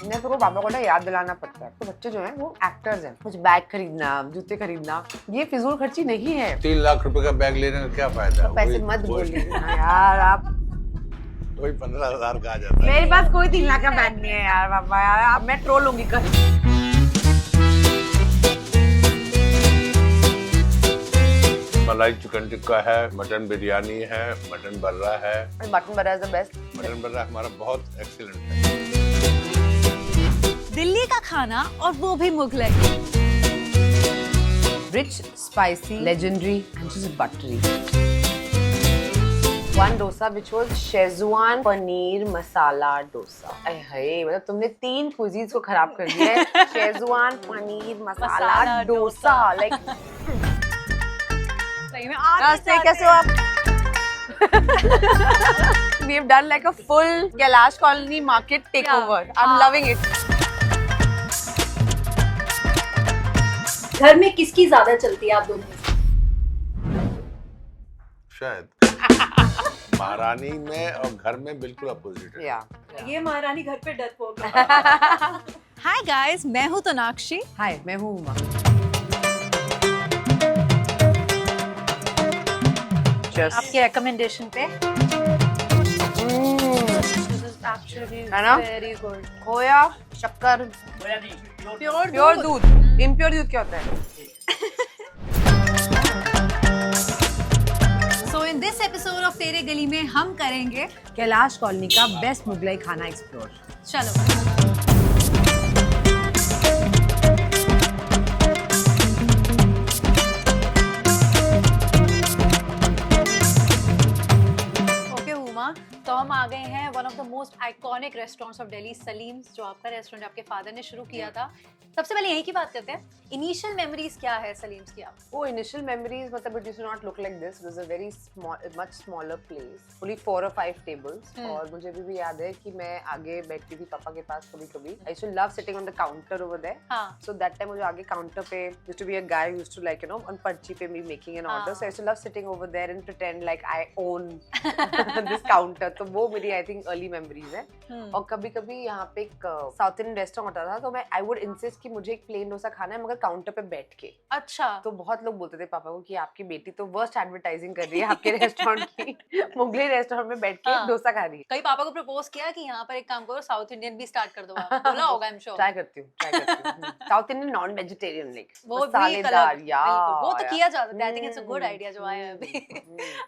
मैं तो पापा को ना याद दिलाना पड़ता है। तो बच्चे जो हैं वो एक्टर्स हैं। कुछ बैग खरीदना, जूते खरीदना, ये फिजूल खर्ची नहीं है। 3 लाख रुपए का बैग लेने का क्या फायदा? तो पैसे मत बोलिए ना यार आप। वही 15,000 का आ जाता है। मेरे पास कोई 3 लाख का बैग नहीं है यार पापा यार। अब मैं ट्रोल होंगी कल। मलाई चिकन टिक्का है, मटन बिरयानी है, मटन बर्रा है। Mutton burra is the best. Mutton burra हमारा बहुत एक्सीलेंट है। दिल्ली का खाना और वो भी Mughlai. Rich, spicy, legendary, and just buttery. One dosa which was Szechuan paneer masala dosa. अरे हाय, मतलब तुमने 3 cuisines को खराब कर दिया है। Szechuan paneer masala dosa, like सही में आज रास्ते कैसे हो आप? We've done like a full Kailash Colony market takeover. I'm loving it. घर में किसकी ज्यादा चलती है आप दोनों में से? शायद महारानी में और घर में बिल्कुल अपोजिट है। Yeah. ये महारानी घर पे डरपोक है। हाय गाइस, मैं हूँ तोनाक्षी। Hi, मैं हूँ उमा। आपके रिकमेंडेशन पे है ना? Very good. खोया, शक्कर, प्योर दूध। इम्प्योर दूध क्या होता है? सो इन दिस एपिसोड ऑफ तेरे गली में हम करेंगे, कैलाश कॉलोनी का बेस्ट मुगलाई खाना एक्सप्लोर। चलो ओके उमा, तो हम आ गए हैं one of the most iconic restaurants of Delhi, Salim's, जो आपका रेस्टोरेंट आपके फादर ने शुरू किया था। सबसे पहले यही की बात करते हैं, इनिशियल मेमोरीज क्या है सलीम्स की? आप वो इनिशियल मेमोरीज मतलब it used to not look like this. It was a very small, much smaller place, only 4 or 5 tables. और मुझे अभी भी याद है कि मैं आगे बैठती थी पापा के पास कभी-कभी। I used to love sitting on the counter over there. हाँ। सो दैट टाइम मुझे आगे काउंटर पे used to be a guy used to like on पर्ची पे me making an order. So I used to love sitting over there and pretend like I own this counter. तो वो मेरी I think early memories है। और कभी-कभी यहाँ पे एक साउथ इंडियन रेस्टोरेंट होता था, तो मैं आई वुड इंसिस्ट कि मुझे एक प्लेन डोसा खाना है मगर काउंटर पे बैठ के। अच्छा। तो बहुत लोग बोलते थे पापा को कि आपकी बेटी तो वर्स्ट एडवर्टाइजिंग कर रही है आपके रेस्टोरेंट की। मुगले रेस्टोरेंट में बैठ के डोसा खा रही है। कई पापा को प्रपोज किया कि यहाँ पर एक काम करो, साउथ इंडियन भी स्टार्ट कर दो आप। बोला होगा आई एम श्योर। ट्राई करती हूँ। South Indian non vegetarian like वो भी एक मसालेदार। अलग, या बिल्कुल, वो तो किया जाता है। I think it's a good idea जो आया है अभी।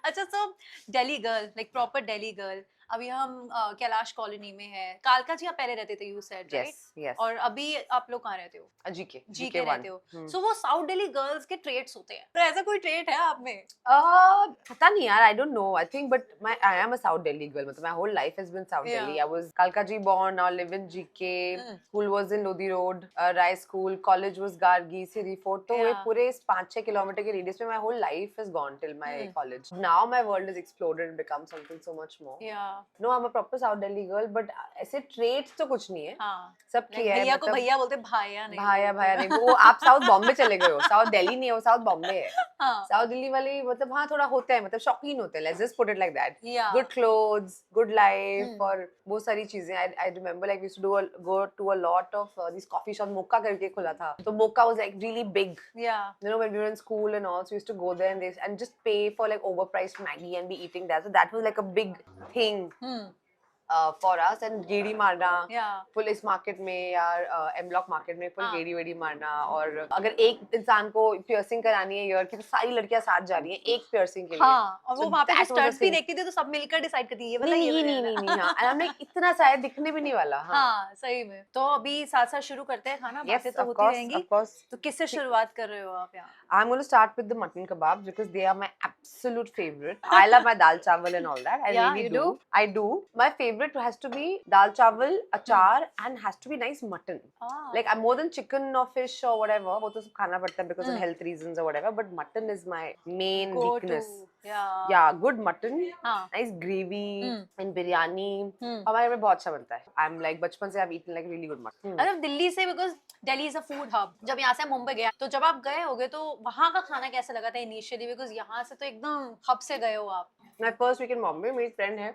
अच्छा, so Delhi girl, like proper Delhi girl. अभी हम कैलाश कॉलोनी में है। कालका जी आप पहले रहते थे, यू सेड, राइट? यस। और अभी आप लोग कहाँ रहते हो? जीके रहते हो। सो वो साउथ दिल्ली गर्ल्स के ट्रेट्स होते हैं, तो ऐसा कोई ट्रेट है आप में? पता नहीं यार, I don't know. I think but I am a south Delhi girl. मतलब my whole life has been south Delhi. I was Kalkaji born, now live in GK. School was in Lodi Road, Rai School. College was Gargi, Siri Fort. तो ये पूरे 5-6 kilometre के radius में my whole life has gone till my college. Now my world has exploded and become something so much more. No, I'm a proper South Delhi girl, but ऐसे traits तो कुछ नहीं है। हाँ। सबकी है। भैया को भैया बोलते, भाया नहीं। भाया नहीं। वो आप साउथ बॉम्बे चले गए हो। साउथ दिल्ली नहीं है, वो साउथ बॉम्बे है। हाँ। साउथ दिल्ली वाले मतलब हाँ थोड़ा होता है, मतलब शौकीन होते हैं। Let's just put it like that. Yeah. Good clothes, good life और वो सारी चीजें। I remember like we used to go to a lot of these coffee shops. MCOCA करके खुला था, तो MCOCA was like really big. Yeah. You know, when we were in school and all, so we used to go there and just pay for like overpriced Maggie and be eating that. So that was like a big thing. For us. And गेड़ी मारना full इस market में या M block market में full गेड़ी वेड़ी मारना। और अगर एक इंसान को पियर्सिंग करानी है ईयर की, तो सारी लड़कियां साथ जा रही हैं एक पियर्सिंग के लिए। हाँ, और वो वहाँ पे that was the स्टड्स भी thing. देखती थी, तो सब मिलकर डिसाइड करती है ये वाला, ये नहीं हाँ। and I'm like इतना शायद दिखने भी नहीं वाला। हाँ सही में। तो अभी साथ साथ शुरू करते हैं खाना, बातें तो होती रहेंगी। तो किससे शुरुआत कर रहे हो आप यहाँ? I'm going to start with the mutton kebabs because they are my absolute favorite. I love my dal chawal and all that. I really do. I do. My favorite has to be dal chawal, achar, and has to be nice mutton. Like I'm more than chicken or fish or whatever. वो तो सब खाना पड़ता है because of health reasons or whatever. But mutton is my main weakness. Yeah, good mutton, nice gravy and biryani. हमारे में बहुत अच्छा बनता है. I'm like बचपन से I've eaten like really good mutton. अरे दिल्ली से, because Delhi is a food hub. जब यहाँ से मुंबई गया, तो जब आप गए होगे तो वहाँ का खाना कैसा लगा था इनिशियली? बिकॉज यहाँ से तो एकदम हब से गए हो आप। My first week in Bombay, मेरी friend है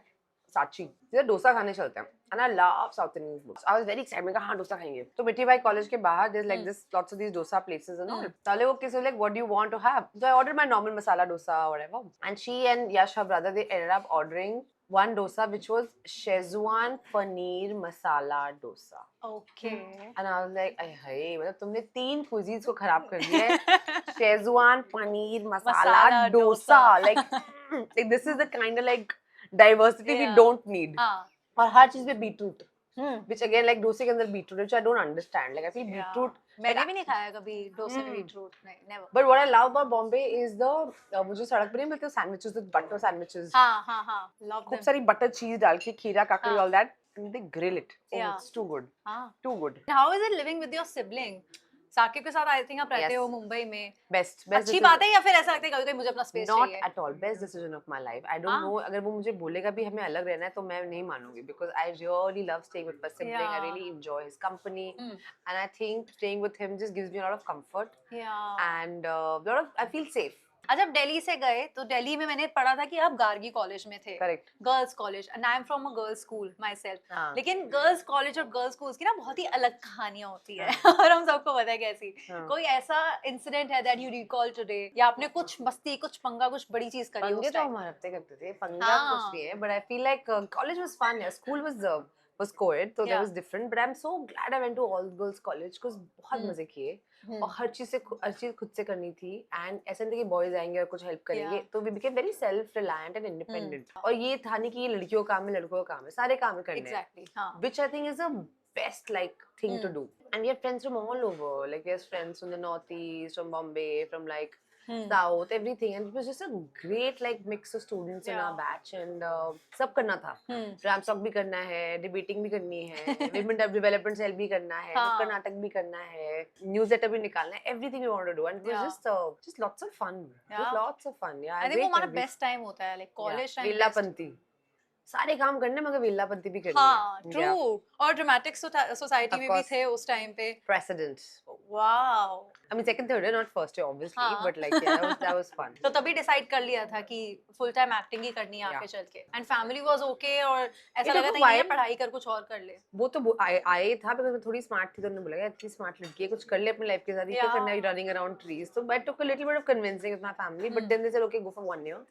साची, सीधा डोसा खाने चलते हैं. And I love South Indian food. I was very excited. मैंने कहा हाँ डोसा खाएंगे. तो मिठी बाई कॉलेज के बाहर there's like this lots of these dosa places and all. ताले वो किसी like what do you want to have? So I ordered my normal masala dosa or whatever. And she and Yash, her brother, they ended up ordering one dosa which was Szechuan paneer masala dosa. Okay. And I was like, hey, मतलब तुमने 3 cuisines को खराब कर दिया है. Szechuan paneer masala dosa. Like this is the kind of like diversity we don't need. हाँ. और हर चीज में beetroot, hmm. which again like डोसे के अंदर beetroot, which I don't understand. Like I feel beetroot. मैंने भी नहीं खाया कभी डोसे में बीटरूट, नहीं, never. But what I love about Bombay is the वो जो सड़क पर नहीं मिलते sandwiches, the butter sandwiches. हाँ, love खूब them. सारी butter cheese डाल के खीरा काकड़ी all that, and they grill it. Oh, Yeah. it's too good. हाँ. Too good. How is it living with your sibling? Saqib के साथ आई थिंक आप रहते Yes. हो मुंबई में. Best अच्छी decision. बात है या फिर ऐसा लगता है कभी-कभी मुझे अपना स्पेस Not चाहिए? at all. Best decision of my life. I don't हाँ. know. अगर वो मुझे बोलेगा भी हमें अलग रहना है तो मैं नहीं मानूंगी, because I really love staying with my sibling. I Yeah. really enjoy his company, Mm. and I think staying with him just gives me a lot of comfort, Yeah. and I feel safe. आज जब दिल्ली से गए तो दिल्ली में मैंने पढ़ा था कि आप गार्गी कॉलेज में थे. Correct. Girls college, and I am from a girls school my self. हाँ. लेकिन गर्ल्स कॉलेज और गर्ल्स स्कूल्स की ना बहुत ही अलग कहानियां होती है और हम सबको पता है कैसी. हाँ. कोई ऐसा इंसिडेंट है दैट यू रिकॉल टुडे, या आपने कुछ मस्ती, कुछ पंगा, कुछ बड़ी चीज करी पंगे उस तो टाइम? हमारे हफ्ते करते थे, पंगा हाँ. कुछ नहीं है, but I feel like college was fun. Yeah, school was co-ed, so that Yeah. was different. But I'm so glad I went to all girls college because बहुत मजे किए, और हर चीज खुद से करनी थी, एंड ऐसा नहीं था कि बॉयज आएंगे और कुछ हेल्प करेंगे. Yeah. तो we became very self reliant and independent. और ये था नहीं कि ये लड़कियों का काम है, लड़कों का काम है, सारे काम करने हैं. एग्जैक्टली. हाँ. Which I think is the best like thing to do. And we have friends from all over. Like we have friends from the northeast, from Bombay, from like South, everything. And it was just a great like mix of students in our Yeah. batch, and सब करना था. Ramstock भी करना है, debating भी करनी है, women development cell भी करना है, हाँ. नुक्कड़ नाटक भी करना है, newsletter भी निकालना है, everything we wanted to do, and it was Yeah. just lots of fun. Yeah. Just lots of fun. Yeah, I think वो great हमारा memories. बेस्ट टाइम होता है, लाइक कॉलेज टाइम. वेलापंती, सारे काम करने मगर वेलापंती भी करनी हाँ, है. ट्रू. और ड्रामेटिक सोसाइटी Of में भी course. थे उस टाइम पे. Precedent. Wow. I mean second, third year, not first year obviously, हाँ. but like yeah, that was fun. तो तभी डिसाइड कर लिया था कि फुल टाइम एक्टिंग ही करनी है आगे Yeah. चल के. एंड फैमिली वाज ओके, और ऐसा It लगा took था a ये while. पढ़ाई कर कुछ और कर ले. वो तो आए था, बिकॉज मैं थोड़ी स्मार्ट थी, तो उन्होंने बोला इतनी स्मार्ट लड़की है, कुछ कर ले अपनी लाइफ के साथ, ये क्या Yeah. करना है रनिंग अराउंड ट्रीज. तो I took a little bit of convincing with my family, but then they said okay, go for 1 year,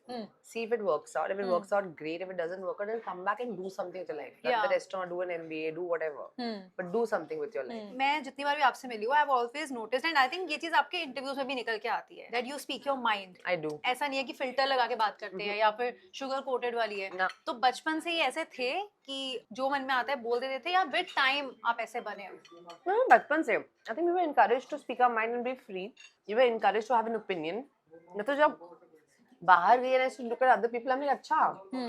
see if it works out. If it works out, great. If it doesn't work out, then come back and do something with your life. Run Yeah. the restaurant, do an MBA, do whatever, but do something with your life. मैं जितनी बार भी आपसे मिली हूँ, I have always noticed, and I think ये चीज आपके interviews में भी निकल के आती है, that you speak your mind. I do. ऐसा नहीं है कि फिल्टर लगा के बात करते हैं या फिर शुगर कोटेड वाली है. ना. तो बचपन से ही ऐसे थे कि जो मन में आता है बोल देते थे, या विद टाइम आप ऐसे बने हो? No, बचपन से I think we were encouraged to speak our mind and be free. We were encouraged to have an opinion. मैं तो जब बाहर गई ना, look at other people, I'm like अच्छा,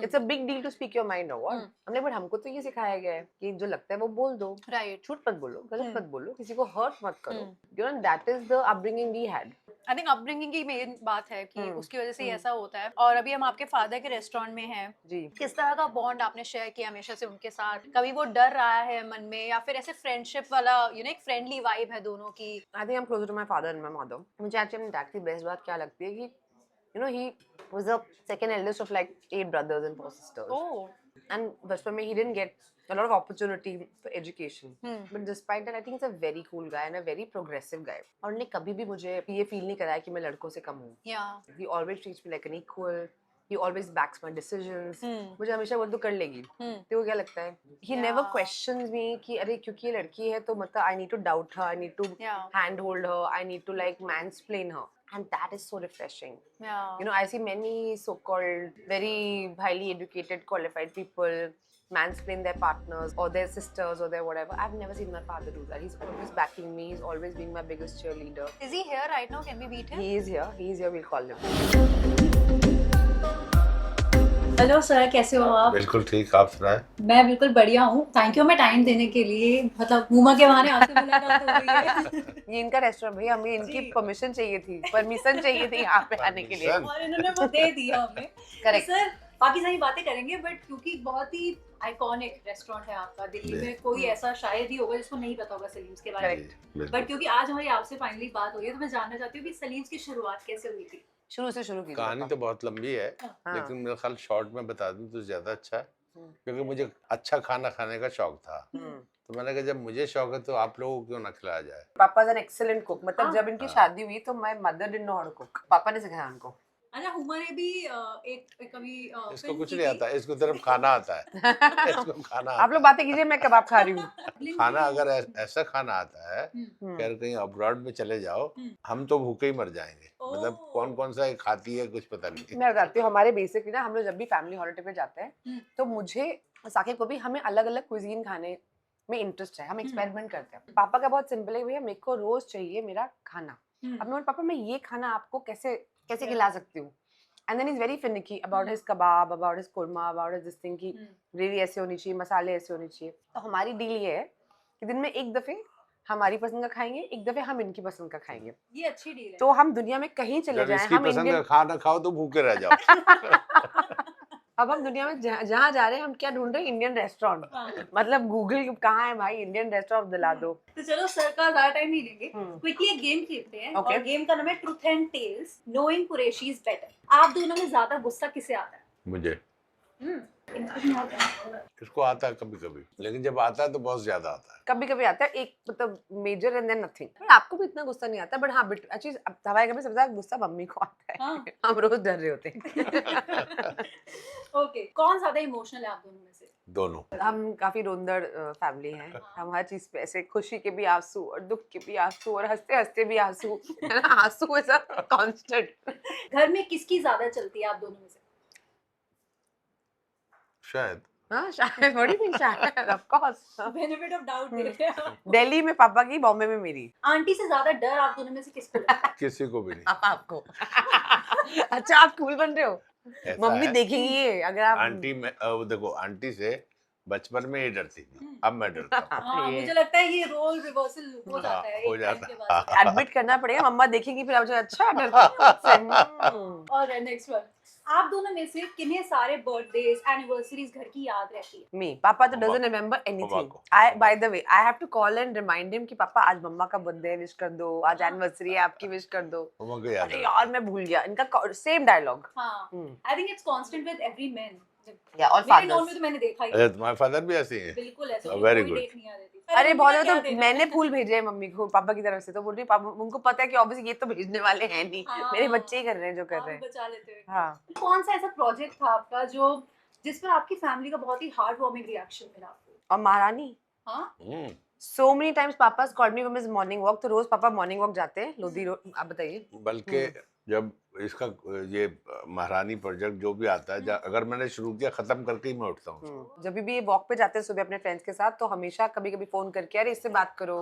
it's a big deal to speak your mind or what? I'm like, but हमको तो ये सिखाया गया है कि जो लगता है वो बोल दो, राइट. झूठ मत बोलो, गलत मत बोलो, किसी को हर्ट मत करो. You know, that is the upbringing we had. I think upbringing की मेन बात है कि उसकी वजह से ही ऐसा होता है. और अभी हम आपके फादर के रेस्टोरेंट में हैं. जी. किस तरह का बॉन्ड आपने शेयर किया हमेशा से उनके साथ? कभी वो डर रहा है मन में, या फिर ऐसे फ्रेंडशिप वाला एक फ्रेंडली वाइब है दोनों की? I think I'm closer to my father and my mother. मुझे actually अपने dad की बेस्ट बात क्या लगती है कि he was the second eldest of like 8 brothers and 4 sisters. Oh. And बचपन में he didn't get a lot of opportunity for education. But despite that, I think he's a very cool guy and a very progressive guy. और उन्होंने कभी भी मुझे ये feel नहीं कराया कि मैं लड़कों से कम हूँ. Yeah. He always treats me like an equal. He always backs my decisions. मुझे हमेशा बोल, तू कर लेगी. तो क्या लगता है? He never questions me कि अरे क्योंकि ये लड़की है तो मतलब I need to doubt her, I need to handhold her, I need to like mansplain her. And that is so refreshing. Yeah. I see many so-called very highly educated, qualified people mansplain their partners or their sisters or their whatever. I've never seen my father do that. He's always backing me. He's always being my biggest cheerleader. Is he here right now? Can we meet him? He is here. He is here. We'll call him. Hello sir, कैसे हो आप? बिल्कुल ठीक, आप सुनाएं? मैं बिल्कुल बढ़िया हूँ. थैंक यू हमें टाइम देने के लिए. मतलब घूमा के बहाने आपसे मुलाकात हो रही है. ये इनका रेस्टोरेंट भैया, हमें इनकी परमिशन चाहिए थी, परमिशन चाहिए थी यहाँ पे आने के लिए. और इन्होंने वो दे दिया हमें. Correct. सर बाकी सारी बातें करेंगे, बट क्योंकि बहुत ही आइकॉनिक रेस्टोरेंट है आपका दिल्ली में, कोई ऐसा शायद ही होगा जिसको नहीं पता होगा सलीम्स के बारे में. बट क्योंकि आज हमारी आपसे फाइनली बात हुई है, तो मैं जानना चाहती हूँ कि सलीम्स की शुरुआत कैसे हुई थी? शुरू से शुरू की कहानी तो बहुत लंबी है, हाँ. लेकिन मेरा ख्याल शॉर्ट में बता दूं तो ज्यादा अच्छा है. क्योंकि मुझे अच्छा खाना खाने का शौक था। तो मैंने कहा जब मुझे शौक है तो आप लोगों को क्यों ना खिलाया जाए। पापा इज एन एक्सीलेंट कुक, मतलब जब इनकी हाँ। शादी हुई तो my mother didn't know how to cook, पापा ने सिखाया उनको। अच्छा, हुमा ने भी एक कभी इसको फिल्म कुछ की नहीं थी। आता, इसको सिर्फ खाना आता है। इसको खाना आप लोग आता बातें कीजिए, मैं कबाब खा रही हूँ। है। खाना अगर ऐसा खाना आता है कि अगर कहीं अब्रॉड में चले जाओ, हम तो भूखे ही मर जाएंगे। मतलब कौन कौन सा खाती है कुछ पता नहीं। मैं बताती हूँ, हमारे बेसिकली ना हम लोग जब भी फैमिली हॉलिडे पे जाते हैं तो मुझे साकिब को भी हमें अलग अलग कुजीन खाने में इंटरेस्ट है, हम एक्सपेरिमेंट करते हैं। पापा का बहुत सिंपल है, भैया मेरे को रोज चाहिए मेरा खाना। अब मैं पापा मैं ये खाना आपको कैसे कैसे खिला सकती हूँ। And then is very finicky about his kebab, about his korma, about his this thing की ग्रेवी ऐसे होनी चाहिए, मसाले ऐसे होने चाहिए। तो हमारी डील ये है कि दिन में एक दफे हमारी पसंद का खाएंगे, एक दफे हम इनकी पसंद का खाएंगे। ये अच्छी डील है। तो हम दुनिया में कहीं चले जब जाएं, इसकी हम पसंद इंडियन का खाना खाओ तो भूखे रह जाओ। अब हम दुनिया में जहाँ जा रहे हैं हम क्या ढूंढ रहे हैं, इंडियन रेस्टोरेंट। मतलब गूगल कहाँ है भाई, इंडियन रेस्टोरेंट दिला दो। तो चलो सर का ज्यादा टाइम नहीं लेंगे, क्विकली एक गेम खेलते हैं। Okay. और गेम का नाम है truth and tales, knowing Qureshi is better. आप दोनों में ज्यादा गुस्सा किसे आता है? मुझे इनको नहीं आता है। इसको आता है कभी कभी, लेकिन जब आता है तो बहुत ज्यादा आता है। कभी कभी आता है, एक मतलब मेजर एंड देन नथिंग। पर आपको भी इतना गुस्सा नहीं आता, बट हाँ अच्छी हवाई कभी सबसे ज्यादा गुस्सा मम्मी को आता है। हाँ। हम रोज डर रहे होते हैं। ओके, कौन ज्यादा इमोशनल है आप दोनों में से? दोनों। हम काफी रोंदड़ फैमिली हैं। हम हर चीज पे ऐसे खुशी के भी आंसू और दुख के भी आंसू और हंसते हंसते भी आंसू, है ना, आंसू ऐसा कांस्टेंट। घर में किसकी ज्यादा चलती है आप दोनों में से? शायद हाँ शायद, बड़ी भी शायद, of course. Benefit of doubt दे रहे हैं आप। दिल्ली में पापा की, बॉम्बे में मेरी। आंटी से ज्यादा डर आप दोनों में से किसको लगता है? किसी को भी नहीं। पापा आपको। अच्छा आप कूल बन रहे हो, ऐसा मम्मी है। देखेगी ये अगर आप। आंटी में वो देखो, आंटी से बचपन में ही डरती थी, अब मैं डरता हूँ। हाँ, ये- मुझे लगता है ये रोल रिवर्सल हो जाता है हो एक टाइम जाता के है। बाद। एडमिट करना पड़ेगा, मम्मा देखेगी फिर आप अच्छा डरती है मुझसे। और नेक्स्ट वन, आप दोनों में से किन्हें सारे बर्थडेज एनिवर्सरीज घर की याद रहती है? Me, पापा तो मम्मा doesn't को। remember मम्मा anything. को। By the way, I have to call and remind him कि पापा आज मम्मा का बर्थडे है, विश कर दो, आज एनिवर्सरी है आपकी, विश कर दो। मम्मा को याद अरे है। यार मैं भूल गया, इनका सेम डायलॉग। हाँ, आई think it's constant with every man. या और मेरे नॉन में फादर्स। तो मैंने देखा ही अरे तुम्हारे फादर भी ऐसे ही हैं? बिल्कुल ऐसे Oh, very कोई good. डेट नहीं आ रहती। अरे मम्मी बहुत का है, क्या तो देना? मैंने फूल भेजे हैं मम्मी को पापा की तरफ से, तो बोल रही पापा उनको पता है कि ऑब्वियसली ये तो भेजने वाले हैं नहीं, हाँ। मेरे बच्चे ही कर रहे हैं जो कर आप रहे हैं। बचा लेते हो। हाँ। कौन सा ऐसा प्रोजेक्ट था आपका जो जिस पर आपकी फैमिली का बहुत ही हार्ट वार्मिंग रिएक्शन मिला आपको? और महारानी, हाँ, so many times पापा called me from his morning walk, तो रोज पापा मॉर्निंग वॉक जाते हैं लोधी रोड। आप बताइए। बल्कि जब इसका ये महारानी प्रोजेक्ट जो भी आता है, अगर मैंने शुरू किया खत्म करके ही मैं उठता हूँ। जब भी ये वॉक पे जाते हैं सुबह अपने फ्रेंड्स के साथ, तो हमेशा कभी कभी फोन करके अरे इससे बात करो,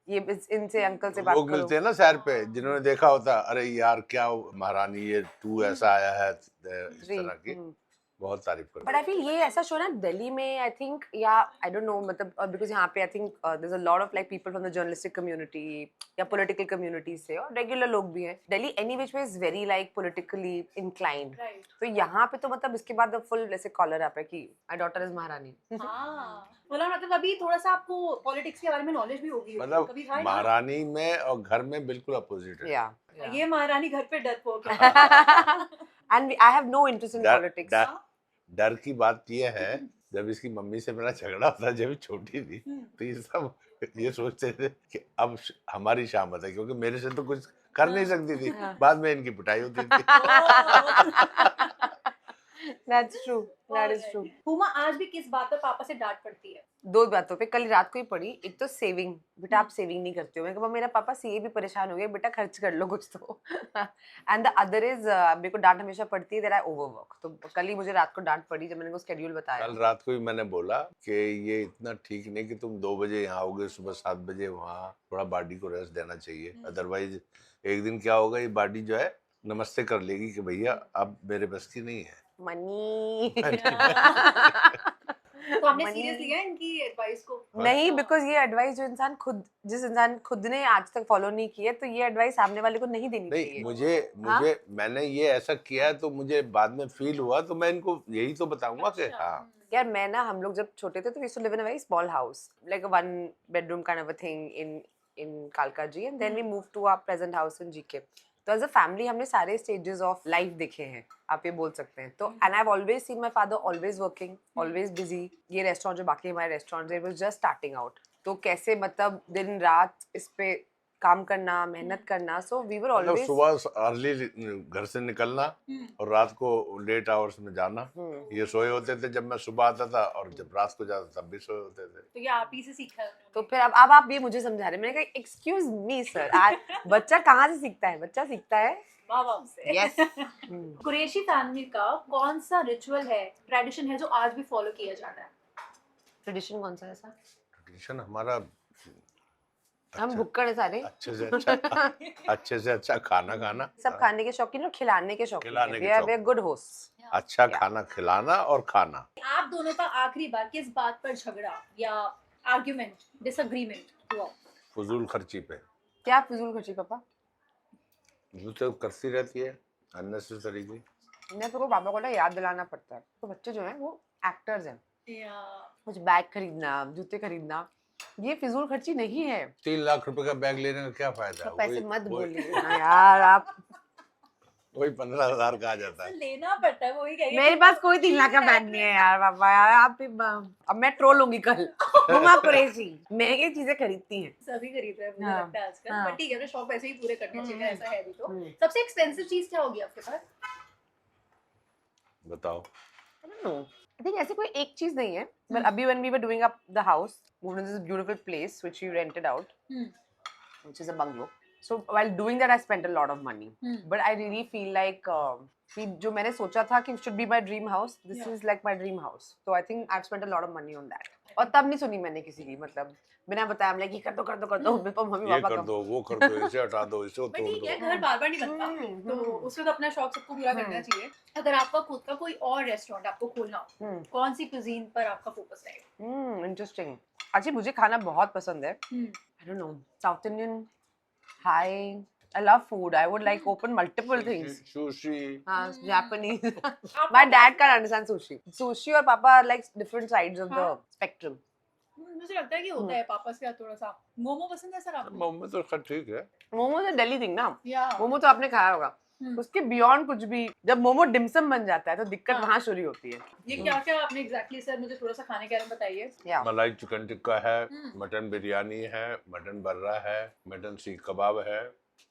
ये इनसे अंकल से बात लोग करो। मिलते हैं ना सैर पे, जिन्होंने देखा होता, अरे यार क्या महारानी ये तू ऐसा आया है, इस तरह की बहुत तारीफ करते बट आई फील ये ऐसा शो ना दिल्ली में, आई थिंक, या आई डोंट नो, मतलब बिकॉज यहाँ पे I think there is a lot of like people from the journalistic community या पॉलिटिकल कम्युनिटी से, और रेगुलर लोग भी हैं। Delhi any which way is very like politically inclined. Right. तो यहाँ पे तो मतलब इसके बाद फुल ऐसे कॉलर आप है कि माय डॉटर इज महारानी। हाँ, मतलब अभी थोड़ा सा आपको पॉलिटिक्स के बारे में नॉलेज भी होगी, मतलब कभी था ना? महारानी में और घर में बिल्कुल अपोजिट है। या ये महारानी घर पे डरपोक है। And I have no interest in politics. डर की बात यह है, जब इसकी मम्मी से मेरा झगड़ा होता, जब छोटी थी तो ये सब ये सोचते थे कि अब हमारी शामत है, क्योंकि मेरे से तो कुछ कर नहीं सकती थी, बाद में इनकी पिटाई होती थी। That's true. That is true. Huma आज भी किस बात पर पापा से डांट पड़ती है? दो बातों पे, कल रात को ही पड़ी। एक तो सेविंग, बेटा आप सेविंग नहीं करते हो। मैंने कहा मेरा पापा सीए भी परेशान हो गया, बेटा खर्च कर लो कुछ तो। एंड द अदर इज मेरे को डांट हमेशा पड़ती है दैट आई ओवरवर्क। तो कल ही मुझे रात को डांट पड़ी जब मैंने को शेड्यूल बताया। कल रात को ही मैंने बोला कि ये इतना ठीक नहीं कि तुम 2 बजे यहाँ आओगे, सुबह 7 बजे वहाँ, थोड़ा बॉडी को रेस्ट देना चाहिए। अदरवाइज एक दिन क्या होगा, ये बॉडी जो है नमस्ते कर लेगी कि भैया अब मेरे बस की नहीं है। मनी। तो आपने सीरियस लिया इनकी एडवाइस को? नहीं, बिकॉज ये एडवाइस जो जिस इंसान खुद ने आज तक फॉलो नहीं किया, तो ये एडवाइस सामने वाले को नहीं देनी चाहिए। मुझे मैंने ये ऐसा किया है तो मुझे बाद में फील हुआ, तो मैं इनको यही तो बताऊंगा कि हाँ। यार मैं ना, हम लोग जब छोटे थे तो we used to live in a very small house, like a 1 bedroom kind of a thing in Kalkaji, and then we moved to our present house in GK. तो एज अ फैमिली हमने सारे stages of life देखे हैं, आप ये बोल सकते हैं. तो and I have always seen my father always working, always busy. ये रेस्टोरेंट जो बाकी हमारे restaurant it was just starting out. तो कैसे मतलब दिन रात इस पे काम करना, मेहनत करना. सो वी वर मतलब ऑलवेज सुबह अर्ली घर से निकलना और रात को लेट आवर्स में जाना. ये सोए होते थे जब मैं सुबह आता था, और जब रात को जाता तब भी सोए होते थे. तो ये आप ही से सीखा है उन्होंने? तो फिर अब आप ये मुझे समझा रहे. मैंने कहा एक्सक्यूज मी सर, बच्चा कहाँ से सीखता है? बच्चा सीखता है माँ बाप से. यस. कुरैशी फैमिली का कौन सा रिचुअल है, ट्रेडिशन है जो आज भी फॉलो किया जाता है? ट्रेडिशन कौन सा है ऐसा? ट्रेडिशन हमारा हम भुक्कड़ है सारे. अच्छे से अच्छा खाना खाना. सब खाने के शौकीन और खिलाने के शौकीन. खिलाने के वी आर शौकीन. Good host. अच्छा खाना खिलाना और खाना. आप दोनों का आखिरी बार किस बात पर झगड़ा या आर्गुमेंट, डिसएग्रीमेंट हुआ? फजूल खर्ची पे. क्या फिजूल खर्ची पापा? जो तो करती रहती है अननेसेसरी की. मैं तो पापा को ना याद दिलाना पड़ता है. तो बच्चे जो हैं वो एक्टर्स हैं. या कुछ बैग खरीदना, जूते खरीदना, ये फिजूल खर्ची नहीं है. 3 लाख रुपए का बैग लेने का क्या फायदा? तो पैसे वही- मत वही- बोलिए ना यार आप. वही 15,000 का आ जाता है. लेना पड़ता है, वो ही कहिए. मेरे पास कोई 3 लाख का बैग नहीं है यार पापा. यार आप अब मैं ट्रोल होंगी कल. हुमा कुरैशी महंगी चीजें खरीदती हैं. सभी खरीद रहे हैं, मुझे हाँ, लगता है आजकल. हाँ. बट ठीक है, अपने शौक ऐसे ही पूरे करने चाहिए, ऐसा है भी. तो हम्म. सबसे एक्सपेंसिव चीज क्या होगी आपके पास? बताओ. I don't know. I think ऐसे कोई एक चीज नहीं है. But अभी when we were doing up the house, we were in this beautiful place which we rented out, which is a bungalow. So while doing that, I spent a lot of money. But I really feel like कि जो मैंने सोचा था कि should be my dream house, this Yeah. is like my dream house. So I think I've spent a lot of money on that. और तब नहीं सुनी मैंने किसी की, मतलब बिना बताया हम लाइक कर दो मम्मी ये पापा कर का. दो, वो कर दो, इसे हटा दो, इसे बट तोड़ ठीक है, दो. घर बार बार नहीं बनता. हम्म, तो उसमें तो अपना शौक सबको पूरा करना चाहिए. अगर आपका खुद का कोई और रेस्टोरेंट आपको खोलना हो, कौन सी कुजीन पर आपका फोकस रहेगा? इंटरेस्टिंग. एक्चुअली मुझे खाना बहुत पसंद है. I don't know, South Indian, Thai. I love food. I would like open multiple things. Sushi. Japanese. My dad can't understand sushi. Sushi और पापा are like different sides of the हाँ. spectrum. मुझे लगता है कि होता है पापा से थोड़ा सा. मोमो पसंद है सर आपको? मोमो तो खैर ठीक है. मोमो तो दिल्ली थिंग ना. या मोमो तो आपने खाया होगा. उसके बियॉन्ड कुछ भी. जब मोमो डिमसम बन जाता है तो दिक्कत हाँ. वहाँ शुरू होती है. ये क्या क्या आपने एग्जैक्टली सर मुझे थोड़ा सा खाने के बारे में बताइए. Yeah. मलाई चिकन टिक्का है, हम्म. मटन बिरयानी है, मटन बर्रा है, मटन सीख कबाब है,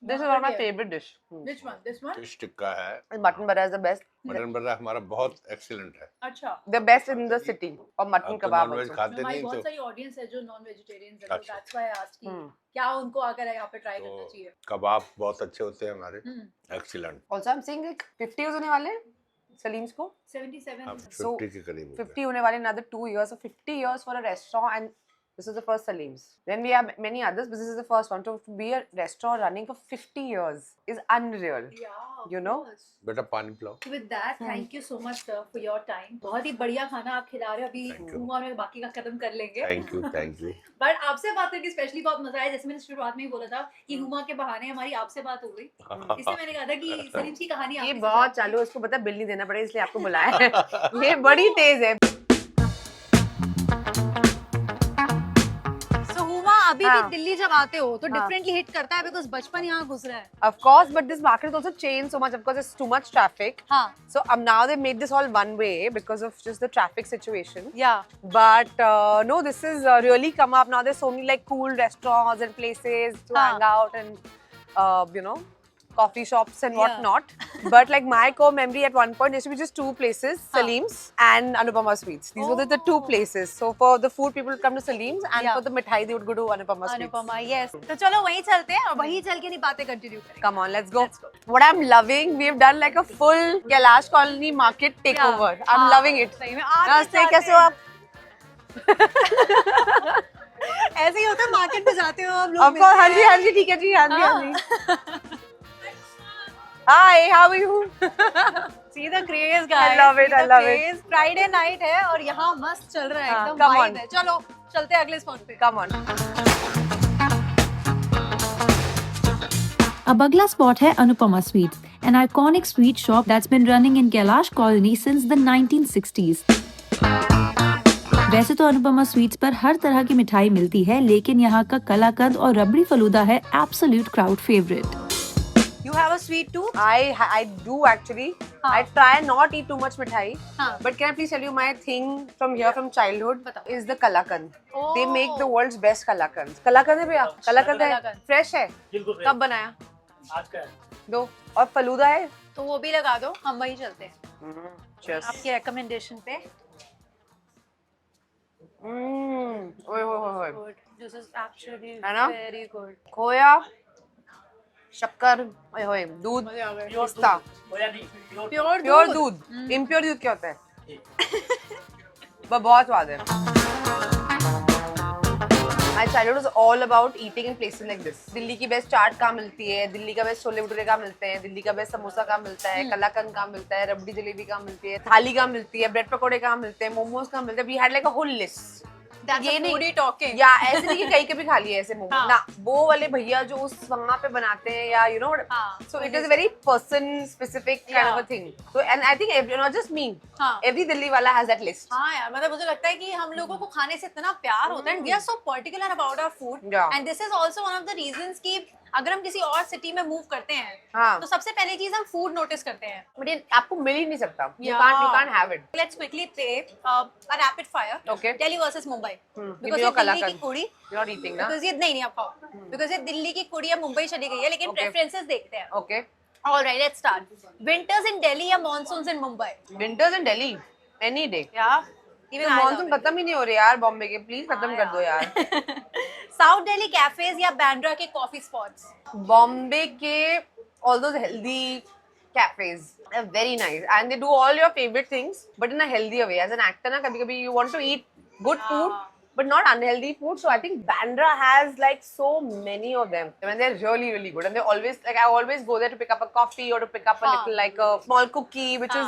This is one of my favorite dish. Which one? This one? Fish tikka है. Mutton burra is the best. Mutton burra हमारा बहुत एक्सीलेंट है. अच्छा. The best in the city. और मटन आप तो कबाब नॉनवेज also. खाते हमारी नहीं बहुत तो सारी ऑडियंस है जो नॉन वेजिटेरियंस है, तो अच्छा. दैट्स व्हाई आई आस्क्ड कि हम्म. क्या उनको आकर यहाँ पे ट्राई करना तो चाहिए. कबाब बहुत अच्छे होते हैं हमारे. हम्म. Excellent. Also I'm saying like 50 years होने वाले हैं सलीम्स को. 77. अब So, 50 के करीब हो 50 होने वाले another 2 years. So 50 years for a restaurant, and this is the first Salim's. Then we have many others, but this is the first one. To be a restaurant running for 50 years is unreal. Yeah, of You know? course. बेटा पानी पिलाओ. So with that, thank you so much sir for your time. बहुत ही बढ़िया खाना आप खिला रहे हो. Thank अभी you. हुआ में बाकी का खत्म कर लेंगे. Thank you, thank you. But आपसे बात करके स्पेशली बहुत मजा आया. जैसे मैंने शुरुआत में ही बोला था कि हुमा के बहाने हमारी आपसे बात हो गई. इससे मैंने कहा था कि सलीम की कहानी ये आपके बहुत साथ चालू है, उसको पता है बिल नहीं देना पड़ेगा इसलिए आपको बुलाया है. ये बड़ी तेज है. So, हुमा अभी हाँ. भी दिल्ली जब आते हो तो हाँ. डिफरेंटली हिट करता है बिकॉज़ बचपन यहाँ घुस रहा है. Of course, but this market has also changed so much. Of course, there's too much traffic. हाँ. So now they made this all one way because of just the traffic situation. Yeah. But no, this is really come up now. There's so many like cool restaurants and places to हाँ. hang out and you know, coffee shops and Yeah. whatnot. But like my core memory at one point used to be just 2 places, हाँ. Salim's and Anupama Sweets. These were the 2 Oh. places. So for the food, people would come to Salim's, and Yeah. for the mithai, they would go to Anupama Sweets. Anupama, yes. तो चलो वहीं चलते हैं और वहीं चल के नहीं बातें कंटिन्यू करेंगे. Come on, let's go. What I'm loving, we've done like a full Kailash Colony market takeover. I'm हाँ, loving it. सही में आज नमस्ते, कैसे हो आप? ऐसे ही होता है मार्केट में जाते हो आप लोग. Of course, हाँ जी, ठीक है जी, हाँ जी. Hi, how are you? See the craze, guys. I love it, See the I love it. craze. Friday night है और यहाँ मस्त चल रहा है हाँ, एकदम come vibe on. है. चलो चलते हैं अगले स्पॉट पे. Come on. अब अगला स्पॉट है Anupama sweets, an iconic sweet shop that's been running in Kailash Colony since the 1960s. वैसे तो अनुपमा स्वीट्स पर हर तरह की मिठाई मिलती है, लेकिन यहाँ का कलाकंद और रबड़ी फलूदा है absolute crowd favourite. You have a sweet tooth? I do actually. हाँ. I try not eat too much mithai. हाँ. But can I please tell you my thing from here from childhood बताओ. is the kalakand. Oh. They make the world's best kalakand. Kalakand है भैया? kalakand है? कलाकंद. Fresh है? बिल्कुल कब बनाया? आज का है। दो. और फलूदा है? तो वो भी लगा दो, हम वही चलते हैं Cheers. आपके रिकमेंडेशन पे। ओए होए होए. Good. This is actually है ना? very good. खोया, शक्कर, ओए होए, दूध, मजे आ गए। पिस्ता. खोया नहीं, प्योर प्योर प्योर दूध. इम्प्योर दूध क्या होता है? बहुत स्वाद है. My childhood was all about eating in places like this. Delhi की बेस्ट चाट कहाँ मिलती है, दिल्ली का बेस्ट छोले भटूरे कहाँ मिलते हैं, दिल्ली का बेस्ट समोसा कहाँ मिलता है, कलाकंद कहाँ मिलता है, रबड़ी जलेबी कहाँ मिलती है, थाली कहाँ मिलती है, ब्रेड पकौड़े कहाँ मिलते हैं, मोमोज कहाँ मिलते हैं. We had like a whole list. That's ये a नहीं- foodie talking. या ऐसे नहीं कि कहीं कभी खा लिए ऐसे मोमो हाँ. ना, वो वाले भैया जो उस वहाँ पे बनाते हैं या you know हाँ. so it is a very person specific kind of a thing. So and I think not just me, हाँ. every दिल्ली वाला has that list. हाँ यार, मतलब मुझे लगता है कि हम लोगों को खाने से इतना प्यार होता है. We are so particular about our food. Yeah. And this is also one of the reasons कि अगर हम किसी और सिटी में मूव करते हैं हाँ. तो सबसे पहली चीज हम फूड नोटिस करते हैं. But ये आपको मिल ही नहीं सकता. You Yeah. can't have it. Let's quickly play a rapid fire. Okay. Delhi versus Mumbai. Give me Because your ये दिल्ली की कलाकंद. कुड़ी, You're not eating ना? because ये नहीं आप खाओ. Because ये दिल्ली की कुड़ी या मुंबई चली गई है, लेकिन Okay. preferences देखते हैं. Okay. All right, let's start. Winters in Delhi या monsoons in Mumbai? Winters in Delhi, any day. Yeah. Even I monsoon love it. खत्म ही नहीं हो रहे यार बॉम्बे के. प्लीज खत्म कर दो यार. South Delhi cafes या बांद्रा के coffee spots? Bombay के all those healthy cafes are very nice and they do all your favorite things but in a healthier way. As an actor ना कभी कभी you want to eat good food but not unhealthy food. So I think Bandra has like so many of them and they're really good and they always like I always go there to pick up a coffee or to pick up a little like a small cookie which is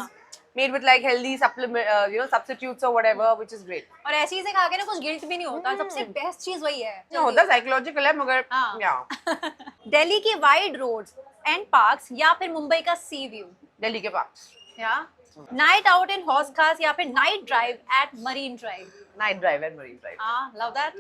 made with like healthy supplement substitutes or whatever which is great. और ऐसी चीजें खा के ना कुछ guilt भी नहीं होता. सबसे बेस्ट चीज वही है. No, होता psychological है मगर हाँ. yeah. दिल्ली की वाइड रोड्स एंड पार्क्स या फिर मुंबई का सी व्यू? दिल्ली के पास या नाइट आउट इन हॉर्स खास या फिर night drive eight marine drive? Night drive and marine drive. हाँ, लव दैट.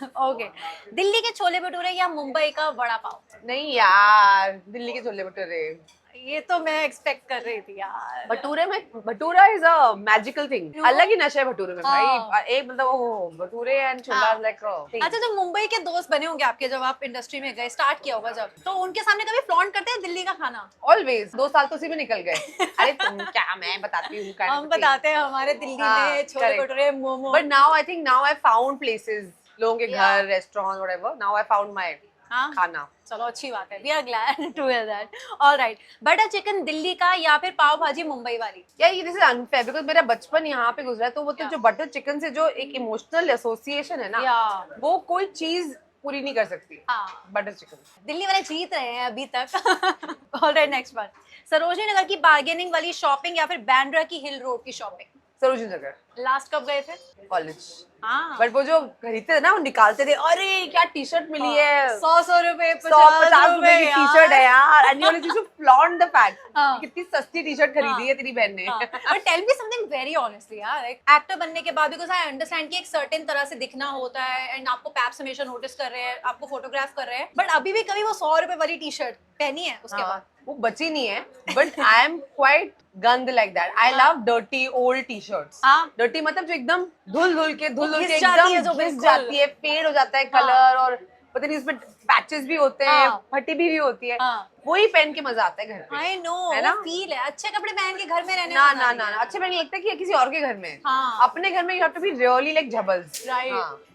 ओके. दिल्ली के छोले भटूरे या मुंबई का वड़ा पाव? नहीं यार दिल्ली के छोले भटूरे. ये तो मैं एक्सपेक्ट कर रही थी यार. भटूरे में bhatura is a magical thing. अलग ही नशा है भटूरे में हाँ. भाई. एक मतलब ओह भटूरे एंड छोला हाँ. लाइक अच्छा, तो मुंबई के दोस्त बने होंगे आपके जब आप इंडस्ट्री में गए, स्टार्ट किया होगा जब, तो उनके सामने कभी फ्लॉन्ट करते हैं दिल्ली का खाना? ऑलवेज 2 साल तो उसी में निकल गए. अरे तुम क्या मैं बताती हूँ हम बताते हैं हमारे दिल्ली हाँ, में chole correct. Bhature, momo. But now I think now I found places लोगों के Yeah. घर restaurant whatever. Now I found my हाँ, खाना. चलो अच्छी बात है. We are glad to hear that. Alright. Butter chicken Delhi का या फिर पाव भाजी मुंबई वाली? यार ये दिस इज अनफेयर बिकॉज़ मेरा बचपन यहाँ पे गुजरा है तो वो तो जो बटर चिकन से जो एक इमोशनल एसोसिएशन है ना या वो कोई चीज पूरी नहीं कर सकती. हाँ, बटर चिकन. दिल्ली वाले जीत रहे हैं अभी तक. Alright, next one. Sarojini Nagar की बार्गेनिंग वाली शॉपिंग या फिर बांद्रा की हिल रोड की शॉपिंग? सरोजनी नगर. लास्ट कब गए थे? कॉलेज. हाँ, बट वो जो खरीदते थे ना वो निकालते थे. अरे क्या टी शर्ट मिली है. 100 रुपए, 150 रुपए की टी शर्ट है यार. And you used to flaunt the fact हाँ. कितनी सस्ती टी शर्ट खरीदी है तेरी बहन ने. और tell me something very honestly यार, एक एक्टर बनने के बाद बिकॉज आई अंडरस्टैंड कि एक सर्टेन तरह से दिखना होता है एंड आपको पैप्स हमेशा नोटिस कर रहे हैं, आपको फोटोग्राफ कर रहे हैं, बट अभी भी कभी वो 100 रुपए वाली टी शर्ट पहनी है उसके बाद? वो बची नहीं है बट आई एम क्वाइट गंद like that. I love dirty old T shirts. हाँ. डर्टी मतलब जो एकदम धुल के घिस जाती है, जो एकदम घिस बिल्कुल. जाती है, फेड हो जाता है कलर और पता नहीं उसमें पैचेस भी होते हैं, हाँ. फटी भी होती है. हाँ. वही पहन के मजा आता है घर पे. आई नो, है ना? वो फील है. अच्छे कपड़े पहन के घर में रहने ना में ना मजा ना नहीं ना है. अच्छे पहन के लगता है कि किसी और के घर में. हाँ. अपने घर में you have to be really like झबल्स. राइट.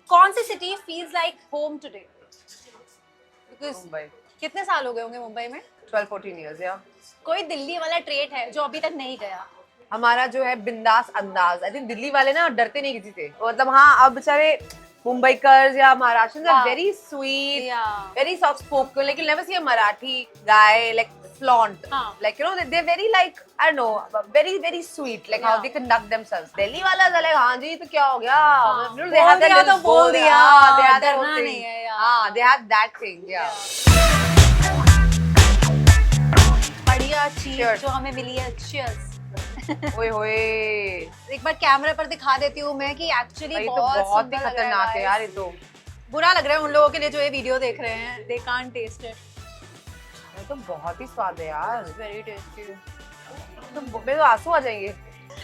कौन सी city feels like home today? Because Mumbai. कितने साल हो गए होंगे मुंबई में? 12-14 years या. कोई दिल्ली वाला ट्रेट है जो अभी तक नहीं गया? हमारा जो है बिंदास अंदाज. आई थिंक दिल्ली वाले ना डरते नहीं किसी से. मतलब हाँ अब बेचारे मुंबईकर्स या महाराष्ट्र हाँ. Very sweet, Yeah. very soft spoken, like you'll never see a Marathi guy like flaunt. हाँ. Like you know they're very like I don't know, very sweet like how Yeah. they conduct themselves. Delhi वाला like हाँ जी तो क्या हो गया? हाँ. You know, they have that बोल दिया little तो बोल दिया. हाँ, they have that डरना whole नहीं thing. है यार. हाँ, they have that thing. Yeah. बढ़िया चीज Cheers. जो हमें मिली है. Cheers. ओए होए. एक बार कैमरे पर दिखा देती हूँ मैं कि एक्चुअली भाई तो बहुत बहुत ही सुंदर लग रहा खतरनाक है guys. यार ये तो. बुरा लग रहा है उन लोगों के लिए जो ये वीडियो देख रहे हैं. They can't taste it. ये तो बहुत ही स्वाद है यार, वेरी टेस्टी। तो मेरे तो आंसू आ जाएंगे।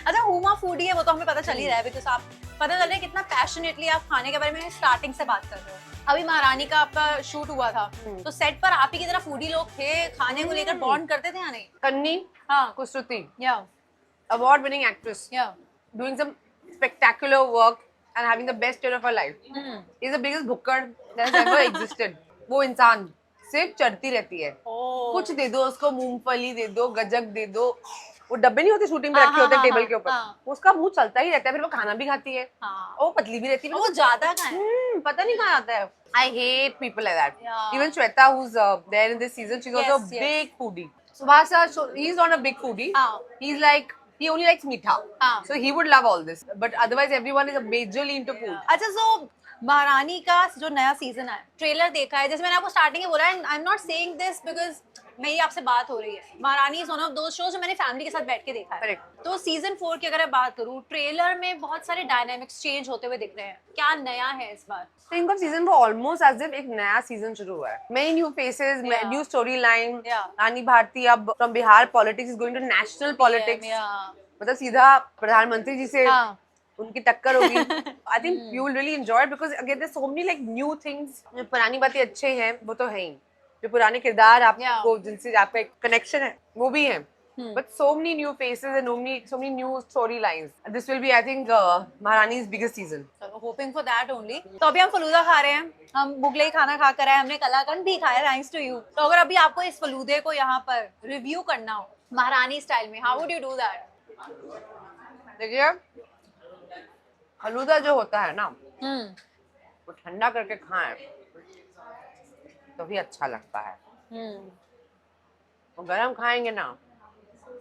अच्छा हुमा फूडी है वो तो हमें पता चल ही रहा है, बिकॉज आप पता चल रहा है कितना पैशनेटली आप खाने के बारे में स्टार्टिंग से बात कर रहे हो। अभी महारानी का आपका शूट हुआ था, तो सेट पर आप ही की तरह फूडी लोग थे, खाने को लेकर बॉन्ड करते थे या नहीं? कन्नी हाँ, कुश्रुति, या award winning actress, या doing some spectacular work and having the best year of her life. Is the biggest bhukkad that has ever existed. वो इंसान सिर्फ चढ़ती रहती है, कुछ दे दो उसको, मूंगफली दे दो, गजक दे दो, वो डब्बे नहीं होते शूटिंग में हाँ, रखे होते हाँ, टेबल हाँ, के ऊपर, हाँ। उसका मुंह चलता ही रहता है, फिर वो खाना भी खाती है, हाँ। और वो पतली भी रहती है, वो ज्यादा का है। पता नहीं कहाँ आता है। I hate people like that. Yeah. Even Shweta, who's there in this season, she's also a Yes, yes. big foodie. Subhasa, so he's not a big foodie. हाँ. He's like, he only likes meetha. हाँ. So he would love all this. But otherwise, everyone is majorly into food. अच्छा, सो महारानी का जो नया season है, trailer देखा है, जैसे मैंने आपको स्टार्टिंग में बोला है, I am not saying this because मेरी आपसे बात हो रही है, महारानी is one of those shows जो मैंने फैमिली के साथ बैठ के देखा है। Correct. तो सीजन 4 की अगर मैं बात करूं, ट्रेलर में बहुत सारे डायनामिक्स चेंज होते हुए दिख रहे हैं, क्या नया है इस बार? Think of season 4 almost as if एक नया season शुरू हुआ है. Many new faces, Yeah. new storyline. Yeah. रानी भारती अब from Bihar politics is going to national politics. Yeah. मतलब सीधा प्रधानमंत्री जी से हाँ. उनकी टक्कर होगी। I think you will really enjoy it because again there's so many like new things. जो पुरानी बातें अच्छे हैं वो तो है ही, जो पुराने किरदार आपको जिनसे आपका एक कनेक्शन है वो भी है, but so many new faces and so many new storylines. This will be I think महारानी's biggest season. चलो, hoping for that only. तो अभी हम फलूदा खा रहे हैं, हम मुगलई खाना खा कर आए, हमने कलाकंद भी खाया थैंक्स टू यू। तो अगर अभी आपको इस फलूदे को यहाँ पर रिव्यू करना हो महारानी स्टाइल में, how would you do that? देखिए फलूदा जो होता है ना वो ठंडा करके खाएं तो भी अच्छा लगता है, और गरम खाएंगे ना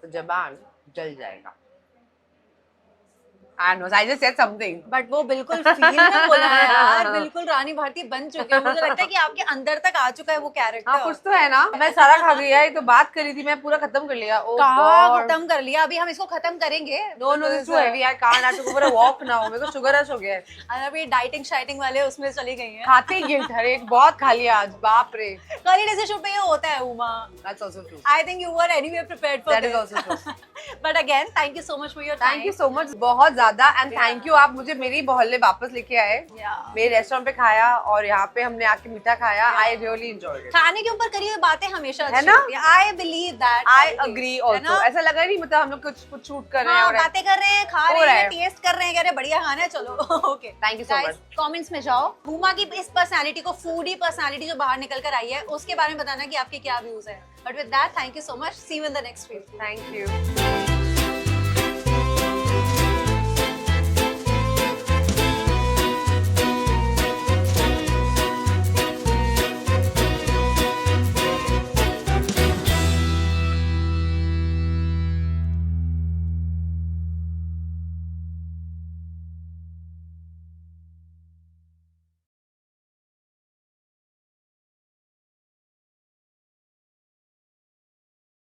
तो जबान जल जाएगा। I know, I just said something. But वो बिल्कुल फील में बोला है यार, बिल्कुल रानी भारती बन चुके हैं, मुझे लगता है कि आपके अंदर तक आ चुका है वो कैरेक्टर। हाँ कुछ तो है ना, मैं सारा खा गई है, ये तो बात करी थी, मैं पूरा खत्म कर लिया। Oh कहाँ God. खत्म कर लिया? अभी हम इसको खत्म करेंगे। No, this is too heavy. I can't. I have to go for a walk now. मेरे को sugar rush हो गया है। अरे अभी डाइटिंग शाइटिंग वाले उसमें चली गई हैं। खाते ही गिल्ट, अरे बहुत खा लिया आज, बाप रे। करी डेज़ शूट पे ये होता है Uma. That's also true. I think you were anyway prepared for That is this. also true. But again, thank you so much for your time. Thank you so much, बहुत ज्यादा, and thank you आप मुझे मेरी मोहल्ले वापस लेके आए, मेरे रेस्टोरेंट पे खाया और यहाँ पे हमने आके मीठा खाया। I really enjoyed it. खाने के ऊपर करी हुई बातें हमेशा है अच्छी ना? होती हैं। I believe that. I always, agree है also. ना? ऐसा लगा नहीं मतलब हम लोग कुछ शूट कर रहे हैं हाँ, और बातें कर रहे हैं, खा हो रहे रहा हैं, है। टेस्ट कर रहे हैं, कह रहे हैं बढ़िया खाना है, चलो okay. Thank you so much. Comments में जाओ, हुमा की इस पर्सनालिटी को, फूडी पर्सनालिटी जो बाहर निकल कर आई है, उसके बारे में बताना कि आपके क्या व्यूज है। But with that, thank you so much, see you in the next video. Thank you.